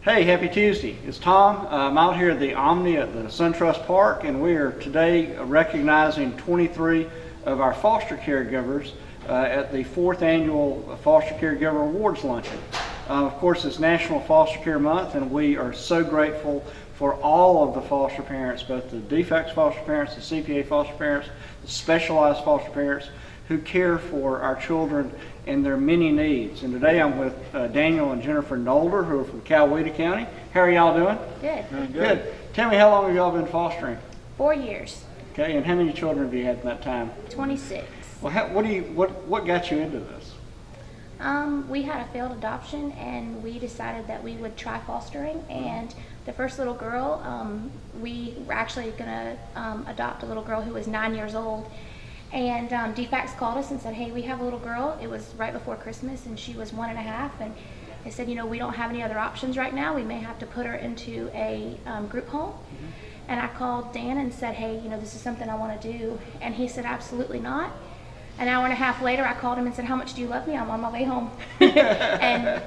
Hey, happy Tuesday. It's Tom. I'm out here at the Omni at the SunTrust Park, and we are today recognizing 23 of our foster caregivers at the 4th Annual Foster Caregiver Awards Luncheon. Of course, it's National Foster Care Month, and we are so grateful for all of the foster parents, both the DFCS foster parents, the CPA foster parents, the specialized foster parents, who care for our children and their many needs. And today I'm with Daniel and Jennifer Nolder, who are from Coweta County. How are y'all doing? Good. Good. Tell me, how long have y'all been fostering? 4 years. Okay, and how many children have you had in that time? 26. Well, what got you into this? We had a failed adoption, and we decided that we would try fostering. And the first little girl, we were actually going to adopt a little girl who was 9 years old. And DFCS called us and said, hey, we have a little girl. It was right before Christmas, and she was 1.5. And they said, you know, we don't have any other options right now. We may have to put her into a group home. Mm-hmm. And I called Dan and said, hey, you know, this is something I want to do. And he said, absolutely not. An hour and a half later, I called him and said, how much do you love me? I'm on my way home. And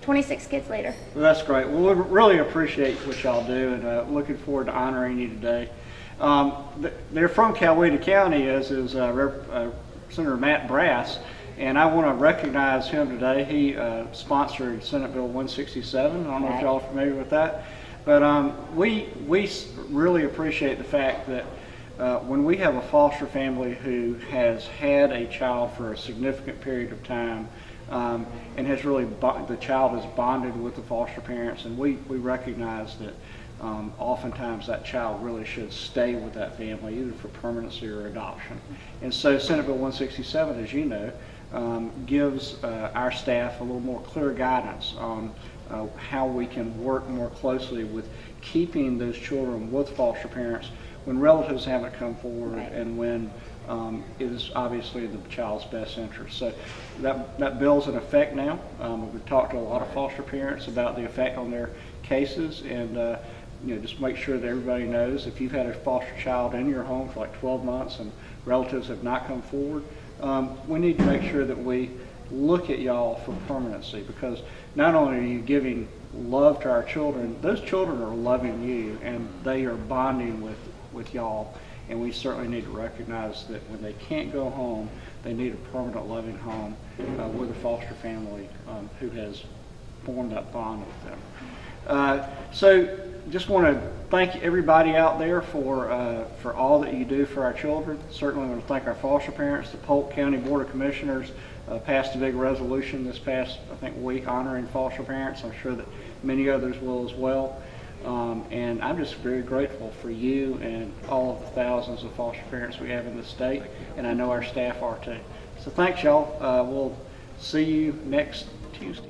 26 kids later. Well, that's great. Well, we really appreciate what y'all do, and looking forward to honoring you today. They're from Coweta County, as is Senator Matt Brass, and I want to recognize him today. He sponsored Senate Bill 167. I don't know if y'all are familiar with that, but we really appreciate the fact that when we have a foster family who has had a child for a significant period of time, and has really, the child has bonded with the foster parents, and we recognize that oftentimes that child really should stay with that family, either for permanency or adoption. And so Senate Bill 167, as you know, gives our staff a little more clear guidance on how we can work more closely with keeping those children with foster parents when relatives haven't come forward, right, and when it is obviously the child's best interest. So that bill's in effect now. We've talked to a lot of foster parents about the effect on their cases, and you know, just make sure that everybody knows, if you've had a foster child in your home for like 12 months and relatives have not come forward, we need to make sure that we look at y'all for permanency, because not only are you giving love to our children, those children are loving you, and they are bonding with y'all, and we certainly need to recognize that when they can't go home, they need a permanent loving home with a foster family who has formed that bond with them. So just want to thank everybody out there for all that you do for our children. Certainly want to thank our foster parents. The Polk County Board of Commissioners passed a big resolution this past, I think, week honoring foster parents. I'm sure that many others will as well. And I'm just very grateful for you and all of the thousands of foster parents we have in the state, and I know our staff are too. So thanks, y'all. We'll see you next Tuesday.